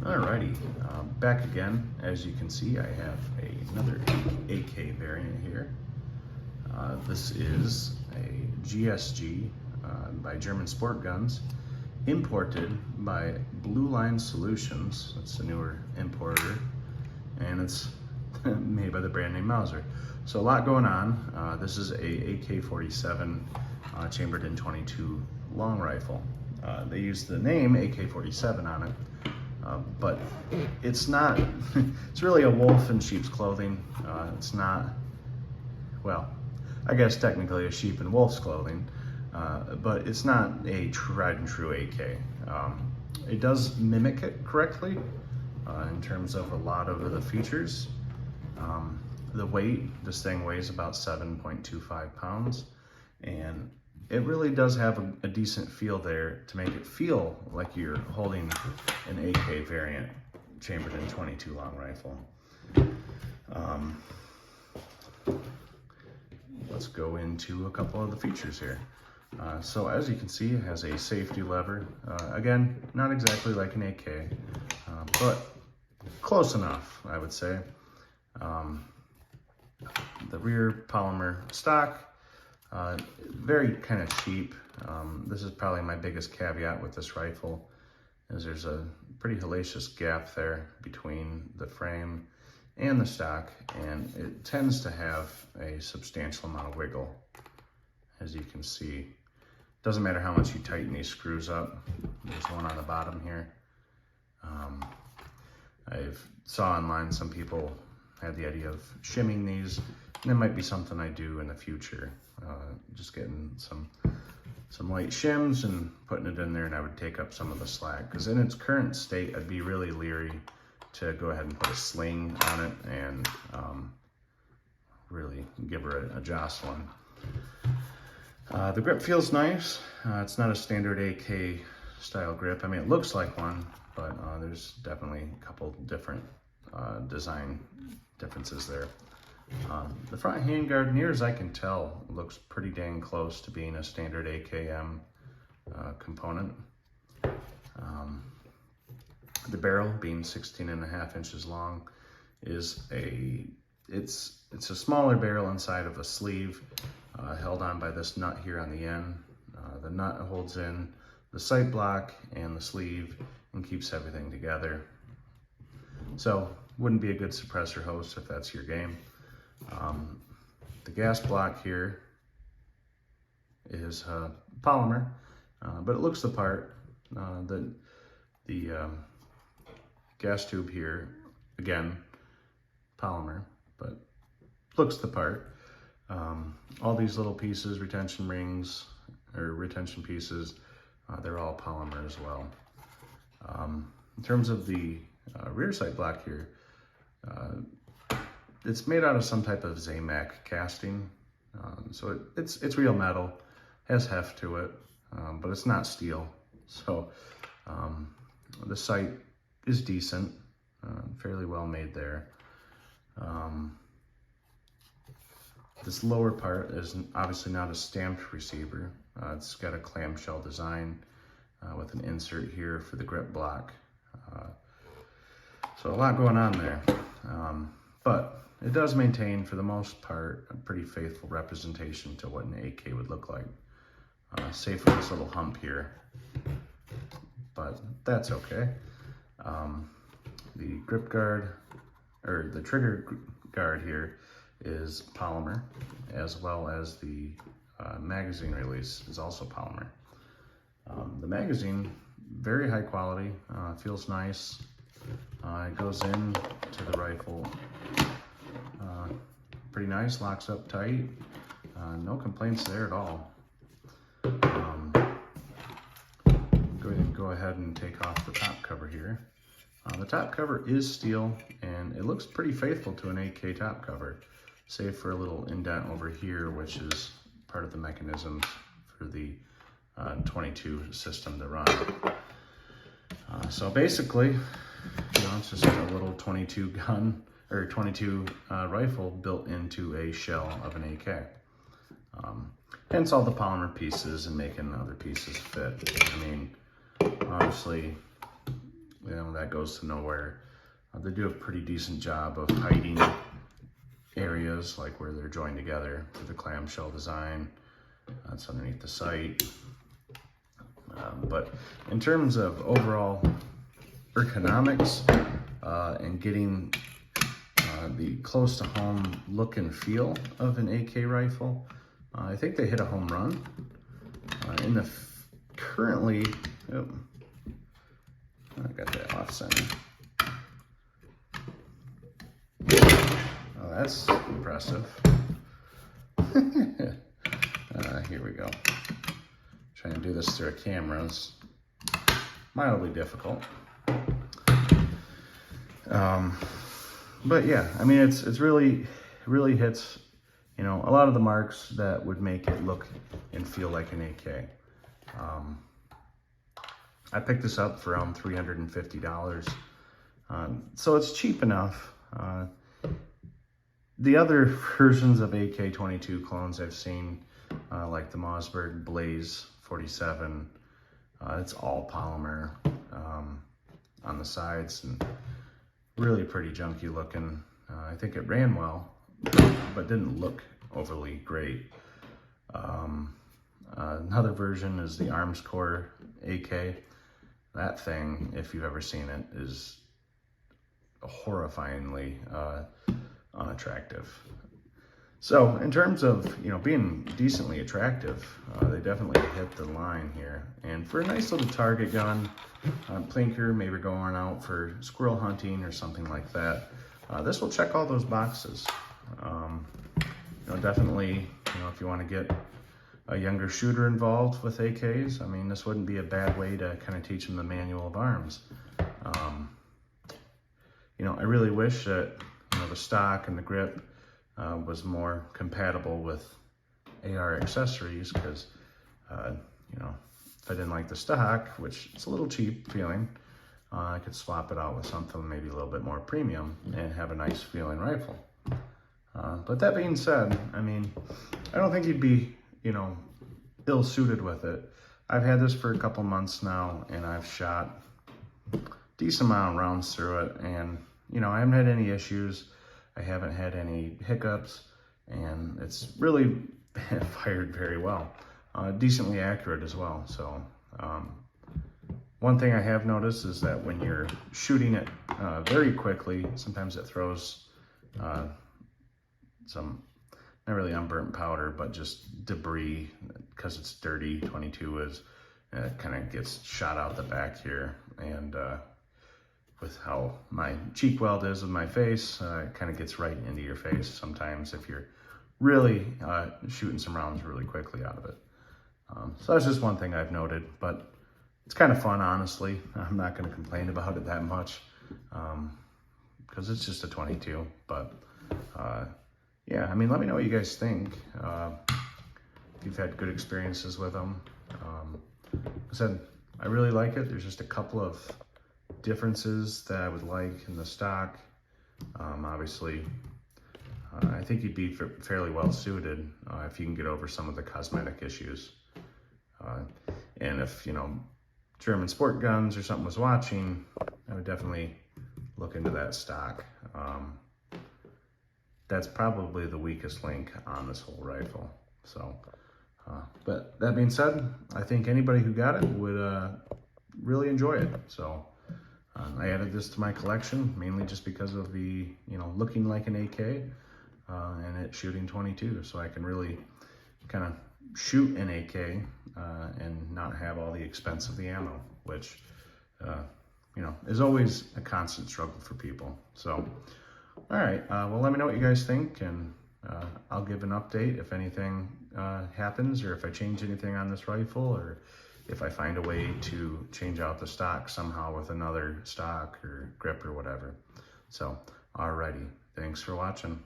Alrighty, back again. As you can see, I have another AK variant here. This is a GSG by German Sport Guns, imported by Blue Line Solutions. That's a newer importer, and it's made by the brand name Mauser. So a lot going on. This is a AK-47 chambered in .22 long rifle. They use the name AK-47 on it. But it's not, it's really a wolf in sheep's clothing. It's not, well, I guess technically a sheep in wolf's clothing, but it's not a tried and true AK. It does mimic it correctly in terms of a lot of the features. The weight, this thing weighs about 7.25 pounds, and it really does have a decent feel there to make it feel like you're holding an AK variant chambered in .22 long rifle. Let's go into a couple of the features here. So as you can see, it has a safety lever. Again, not exactly like an AK, but close enough, I would say. The rear polymer stock. Very kind of cheap. This is probably my biggest caveat with this rifle, is there's a pretty hellacious gap there between the frame and the stock, and it tends to have a substantial amount of wiggle, as you can see. Doesn't matter how much you tighten these screws up. There's one on the bottom here. I've saw online some people had the idea of shimming these, and it might be something I do in the future. Just getting some light shims and putting it in there, and I would take up some of the slack, because in its current state I'd be really leery to go ahead and put a sling on it and really give her a jostling. The grip feels nice. It's not a standard AK style grip. I mean, it looks like one, but there's definitely a couple different design differences there. The front handguard, near as I can tell, looks pretty dang close to being a standard AKM component. The barrel, being 16.5 inches long, is it's a smaller barrel inside of a sleeve, held on by this nut here on the end. The nut holds in the sight block and the sleeve and keeps everything together. So wouldn't be a good suppressor host if that's your game. The gas block here is polymer, but it looks the part. The gas tube here, again, polymer, but looks the part. All these little pieces, retention rings, or retention pieces, they're all polymer as well. In terms of the rear sight block here, it's made out of some type of Zamac casting, so it's real metal, has heft to it, but it's not steel. So the sight is decent, fairly well made there. This lower part is obviously not a stamped receiver. It's got a clamshell design with an insert here for the grip block. So a lot going on there, but it does maintain, for the most part, a pretty faithful representation to what an AK would look like, save for this little hump here, but that's okay. The grip guard, or the trigger guard here, is polymer, as well as the magazine release is also polymer. The magazine, very high quality, feels nice. It goes in to the rifle pretty nice, locks up tight. No complaints there at all. Go ahead and take off the top cover here. The top cover is steel, and it looks pretty faithful to an AK top cover, save for a little indent over here, which is part of the mechanism for the .22 system to run. So basically, it's just a little .22 gun, or .22 rifle built into a shell of an AK. Hence all the polymer pieces and making other pieces fit. I mean, obviously, you know, that goes to nowhere. They do a pretty decent job of hiding areas like where they're joined together with the clamshell design. That's underneath the sight. But in terms of overall ergonomics and getting the close to home look and feel of an AK rifle, I think they hit a home run. Currently, oh, I got that off center. Oh, that's impressive. Here we go. Trying to do this through a camera is mildly difficult. But yeah, I mean, it's really hits, you know, a lot of the marks that would make it look and feel like an AK. I picked this up for around $350. So it's cheap enough. The other versions of AK-22 clones I've seen, like the Mossberg Blaze 47, it's all polymer on the sides and really pretty junky looking. I think it ran well, but didn't look overly great. Another version is the Armscore AK. That thing, if you've ever seen it, is horrifyingly unattractive. So in terms of, you know, being decently attractive, they definitely hit the line here. And for a nice little target gun, plinker, maybe going out for squirrel hunting or something like that, this will check all those boxes. You know, definitely, you know, if you want to get a younger shooter involved with AKs, I mean, this wouldn't be a bad way to kind of teach them the manual of arms. You know, I really wish that, you know, the stock and the grip was more compatible with AR accessories, because, you know, if I didn't like the stock, which it's a little cheap feeling, I could swap it out with something maybe a little bit more premium and have a nice feeling rifle. But that being said, I mean, I don't think you'd be, you know, ill-suited with it. I've had this for a couple months now, and I've shot a decent amount of rounds through it, and, you know, I haven't had any issues. I haven't had any hiccups, and it's really fired very well. Decently accurate as well. So one thing I have noticed is that when you're shooting it very quickly, sometimes it throws some, not really unburnt powder, but just debris, because it's dirty. 22 is, it kind of gets shot out the back here, and with how my cheek weld is with my face, it kind of gets right into your face sometimes if you're really shooting some rounds really quickly out of it. So that's just one thing I've noted, but it's kind of fun, honestly. I'm not going to complain about it that much, because it's just a 22. But yeah, I mean, let me know what you guys think. If you've had good experiences with them. Like I said, I really like it. There's just a couple of differences that I would like in the stock. Obviously, I think you'd be fairly well suited if you can get over some of the cosmetic issues. And if, you know, German sport guns or something was watching, I would definitely look into that stock. That's probably the weakest link on this whole rifle. So, but that being said, I think anybody who got it would really enjoy it. So I added this to my collection mainly just because of the, you know, looking like an AK and it shooting 22. So I can really kind of shoot an AK and not have all the expense of the ammo, which, you know, is always a constant struggle for people. So, all right, well, let me know what you guys think, and I'll give an update if anything happens, or if I change anything on this rifle, or if I find a way to change out the stock somehow with another stock or grip or whatever. So, alrighty, thanks for watching.